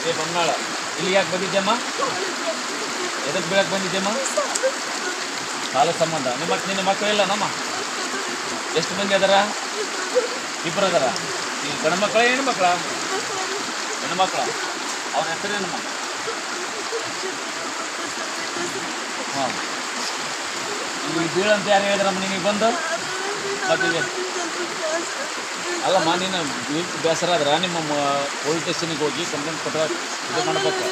ಏ ಬೊಮ್ಮನಾಳ ಇಲ್ಲಿ ಯಾಕೆ ಬಂದಿದ್ದೆಮ್ಮ? ಎದಕ್ಕೆ ಬೀಳಕ್ಕೆ ಬಂದಿದ್ದೆಮ್ಮ? ಸಾಲ ಸಂಬಂಧ. ನಿನ್ನ ಮಕ್ಕಳು ಇಲ್ಲ ನಮ್ಮ? ಎಷ್ಟು ಮಂದಿ ಅದಾರ? ಇಬ್ಬರು ಅದಾರ. ಈ ಗಂಡು ಮಕ್ಕಳ ಹೆಣ್ಣು ಮಕ್ಕಳ? ಹೆಣ್ಣು ಮಕ್ಕಳ. ಅವನ ಹೆಸರೇನಮ್ಮ? ಹಾಂ. ಇಲ್ಲಿ ಬೀಳಂತ ಯಾರು ಹೇಳಿದ್ರಮ್ಮ ನಿನಗೆ ಬಂದು? ಮತ್ತಿದೆ ಅಲ್ಲಮ್ಮ, ನೀನು ಬೇಸರ ಆದ್ರೆ ನಿಮ್ಮ ಪೊಲೀಸ್ ಸ್ಟೇಷನಿಗೆ ಹೋಗಿ ಕಂಪ್ಲೇಂಟ್ ಕೊಟ್ಟರೆ ಇದು ಮಾಡ್ಬೇಕು.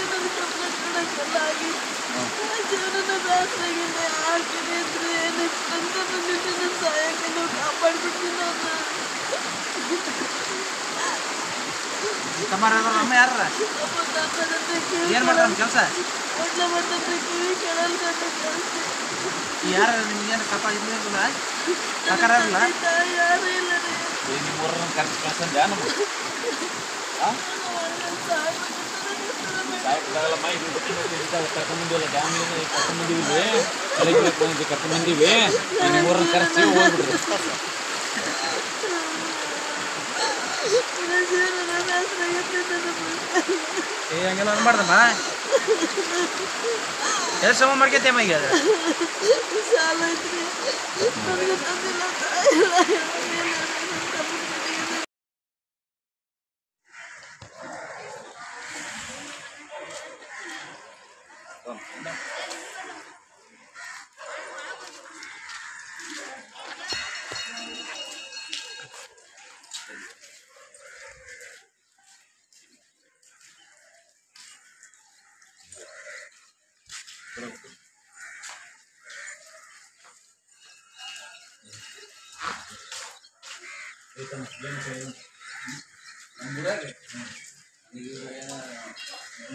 ಅಮ್ಮ ಯಾರ ಏನು ಮಾಡ್ತಾರ ಕೆಲಸ? ಯಾರು ನಿಮ್ಗೇನು ಕಪ್ಪ ಇದ್ದಿಲ್ಲ ಸಾಕಾರ ಇಲ್ಲ? ನಿಮ್ಮೂರನ್ನ ಕರೆಕ್ಟ್ ಕಳ್ಸಂದ ನಮ್ಮ ಕರ್ಕೊಂಡ್ಬಂದಿವಲ್ಲ, ಡ್ಯಾಮಿನ ಕರ್ಕೊಂಡ್ಬಂದಿವಿ, ಕೆಳಗೆ ಕರ್ಕೊಂಡ್ಬಂದಿವಿ. ನಿಮ್ಮೂರನ್ನ ಕರೆಸಿ ಹೋಗ್ಬಿಡ್ರಿ. ಹಂಗೆಲ್ಲ ಅನ್ಬಾರ್ದಮ್ಮ. ಎಷ್ಟು ಸಮ ಮಾಡ್ಕೇತೇಮ್ಮ ಈಗ?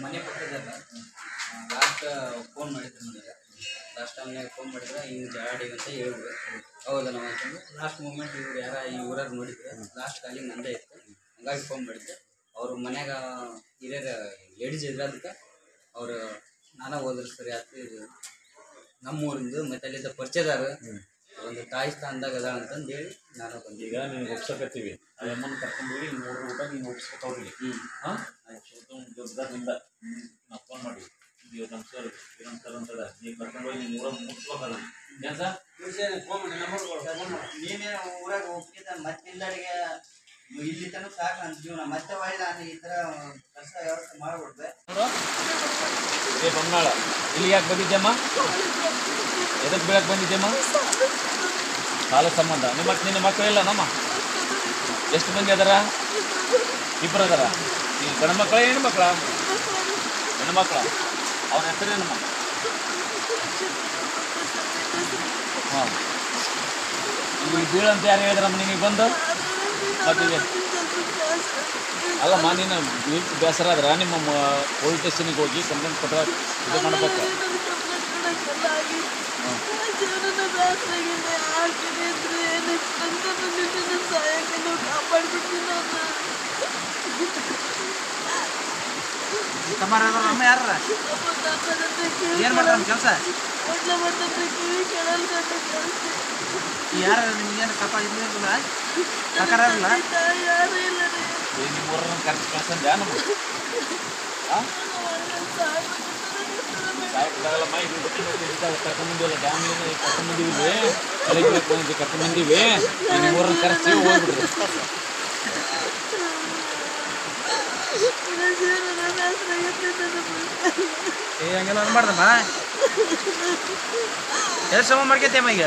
ಮನೆ ಪಕ್ಕದಲ್ಲ ಲಾಸ್ಟ್ ಫೋನ್ ಮಾಡಿದ್ರು ನನಗೆ. ಲಾಸ್ಟ್ ಟೈಮ್ನಾಗ ಫೋನ್ ಮಾಡಿದ್ರೆ ಹಿಂಗೆ ಜಾಡಿಗೆ ಅಂತ ಹೇಳಿದ್ರು. ಹೌದಾ ನಾವು ಅಂತಂದು ಲಾಸ್ಟ್ ಮೂಮೆಂಟ್ ಇವ್ರು ಯಾರ ಈ ಊರಾಗ ನೋಡಿದ್ರೆ ಲಾಸ್ಟ್ ಕಾಲಿಂಗ್ ನಂದೇ ಇತ್ತು. ಹಂಗಾಗಿ ಫೋನ್ ಮಾಡಿದ್ದೆ. ಅವ್ರ ಮನ್ಯಾಗ ಹಿರಿಯರ ಲೇಡೀಸ್ ಇದ್ರೆ ಅದಕ್ಕೆ ಅವರು ನಾನೇ ಹೋದ್ರೆ ಸರಿ ಆಗ್ತದೆ. ಇದು ನಮ್ಮೂರಿಂದು ಮತ್ತು ಅಲ್ಲಿದ್ದ ಪರಿಚಯದಾಗ ಒಂದು ತಾಯಿ ಸ್ಥಾನದಾಗ ಅದ ಅಂತಂದು ಹೇಳಿ ನಾನು ಬಂದು ಈಗ ನೀನು ಒಪ್ಸಕತ್ತೀವಿ. ಆ ಅಮ್ಮನ ಕರ್ಕೊಂಡು ಹೋಗಿ 3 ಊಟ ನೀನು ಒಪ್ಸ್ಕೊತವ್ರಿಗೆ. ಹಾಂ ದೊಡ್ಡದಾರಿಂದ ನಾವು ಫೋನ್ ಮಾಡಿ ನಮ್ಮ ಸರ್ ಅಂತದ ನೀವು ಕರ್ಕೊಂಡು ಹೋಗಿ ನೀವು ಊರಾಗ ಮುಗಿಸ್ಬೇಕಲ್ಲ ಏನು ಸರ್? ಫೋನ್ ಮಾಡಿ ನೀನೇ ಊರಾಗ ಹೋಗ್ತಿದ್ದ ಮತ್ತೆ ಇಲ್ಲಡಿಗೆ ಇಲ್ಲಿ ತನಕ ಸಾಕು ನನ್ನ ಜೀವನ. ಮತ್ತೆ ಒಳ್ಳೆ ನಾನು ಈ ಥರ ಕೆಲಸ ವ್ಯವಸ್ಥೆ ಮಾಡಿಬಿಡ್ದೆ. ಏ ಬೊಮ್ಮನಾಳ ಇಲ್ಲಿ ಯಾಕೆ ಬಂದಿದ್ದೆಮ್ಮ? ಎದಕ್ಕೆ ಬೀಳಕ್ಕೆ ಬಂದಿದ್ದೆಮ್ಮ? ಸಾಲ ಸಂಬಂಧ. ನಿನ್ನ ಮಕ್ಕಳು ಇಲ್ಲ ನಮ್ಮ? ಎಷ್ಟು ಮಂದಿ ಅದಾರ? ಇಬ್ಬರು ಅದಾರ. ಈ ಗಂಡು ಮಕ್ಕಳ ಹೆಣ್ಣು ಮಕ್ಕಳ? ಹೆಣ್ಣು ಮಕ್ಕಳ. ಅವನ ಹೆಸರೇನಮ್ಮ? ಹಾಂ. ಇಲ್ಲಿ ಬೀಳಂತ ಯಾರು ಹೇಳಿದ್ರಮ್ಮ ನಿನಗೆ ಬಂದು? ಮತ್ತಿದೆ ಅಲ್ಲಮ್ಮ, ನೀನು ಬೇಸರ ಆದ್ರೆ ನಿಮ್ಮ ಪೊಲೀಸ್ ಸ್ಟೇಷನಿಗೆ ಹೋಗಿ ಕಂಪ್ಲೇಂಟ್ ಕೊಟ್ಟರೆ ಇದು ಮಾಡ್ಬೇಕು. ಅಮ್ಮ ಯಾರ ಏನು ಮಾಡ್ತಾರ ಕೆಲಸ? ಯಾರು ನಿಮ್ಗೇನು ಕಪ್ಪ ಇದ್ದಿಲ್ಲ ಸಾಕಾರ ಇಲ್ಲ? ನಿಮ್ಮೂರನ್ನ ಕರೆಕ್ಟ್ ಕಳ್ಸಂದ ನಮ್ಮ ಕರ್ಕೊಂಡ್ಬಂದಿವಲ್ಲ, ಡ್ಯಾಮಿನ ಕರ್ಕೊಂಡ್ಬಂದಿವಿ, ಕೆಳಗೆ ಕರ್ಕೊಂಡ್ಬಂದಿವಿ. ನಿಮ್ಮೂರನ್ನ ಕರೆಸಿ ಹೋಗ್ಬಿಡ್ರಿ. ಹಂಗೆಲ್ಲ ಅನ್ಬಾರ್ದಮ್ಮ. ಎಷ್ಟು ಸಮ ಮಾಡ್ಕೇತೇಮ್ಮ ಈಗ?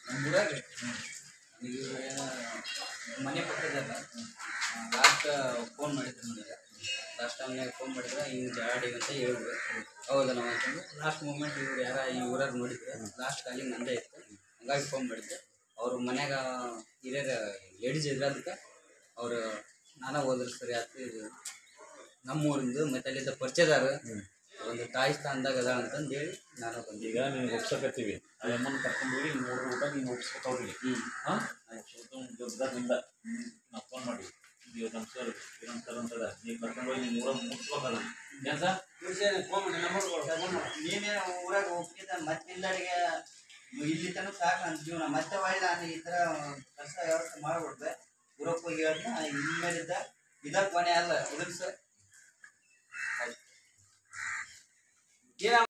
ನಮ್ಮೂರಾಗ ಈಗ ಮನೆ ಪಕ್ಕದಲ್ಲ ಲಾಸ್ಟ್ ಫೋನ್ ಮಾಡಿದ್ರು ನನಗೆ. ಲಾಸ್ಟ್ ಟೈಮ್ನಾಗ ಫೋನ್ ಮಾಡಿದ್ರೆ ಹಿಂಗೆ ಜಾಡಿಗೆ ಅಂತ ಹೇಳಿದ್ರು. ಹೌದಾ ನಾವು ಅಂತಂದು ಲಾಸ್ಟ್ ಮೂಮೆಂಟ್ ಇವ್ರು ಯಾರ ಈ ಊರಾಗ ನೋಡಿದ್ರೆ ಲಾಸ್ಟ್ ಕಾಲಿಂಗ್ ನಂದೇ ಇತ್ತು. ಹಂಗಾಗಿ ಫೋನ್ ಮಾಡಿದ್ದೆ. ಅವ್ರ ಮನ್ಯಾಗ ಹಿರಿಯರ ಲೇಡೀಸ್ ಇರೋದಕ್ಕೆ ಅವರು ನಾನೇ ಹೋದ್ರು ಸರಿ ಆಯ್ತು ಇದು ನಮ್ಮೂರಿಂದ ಮತ್ತೆ ಅಲ್ಲಿದ್ದ ಪರಿಚಯದಾರ ಒಂದು ತಾಯಿ ಸ್ಥಾನದಾಗ ಅದ ಅಂತಂದು ಹೇಳಿ ನಾನು ಬಂದೆ. ಈಗ ನೀನು ಒಪ್ಸಕತ್ತೀವಿ ಆ ಅಮ್ಮನ ಕರ್ಕೊಂಡು ಹೋಗಿ ನೀನು ನೋಡ್ರಿ ಊಟ ನೀನು ಒಪ್ಸ್ಕೊತವ್ರಿಗೆ ಹಾಂ ದೊಡ್ಡದಿಂದ ನಾವು ಫೋನ್ ಮಾಡಿ ಇದು ನಮ್ಮ ಸರ್ ಏನಂತಾರೆ ಅಂತದ ನೀವು ಕರ್ಕೊಂಡು ಹೋಗಿ ನೀನು ಊರಾಗ ಮುಗಿಸ್ಬೇಕಲ್ಲ ಏನು ಸರ್ ನೀನೇ ಊರಾಗ ಹೋಗ್ತಿದ್ದ ಮತ್ತೆ ಇಲ್ಲಡಿಗೆ ಇಲ್ಲಿ ತನಕ ಸಾಕು ನನ್ನ ಜೀವನ ಮತ್ತೆ ಒಳ್ಳೆ ನಾನು ಈ ಥರ ಕೆಲಸ ವ್ಯವಸ್ಥೆ ಮಾಡ್ಬಿಡ್ದೆ ಊರಕ್ಕೆ ಹೋಗಿ ಹೇಳ್ದ ಇನ್ಮೇಲಿದ್ದ ಇದ ಕೊನೆ ಅಲ್ಲ ಇದಕ್ಕೆ ಸರ್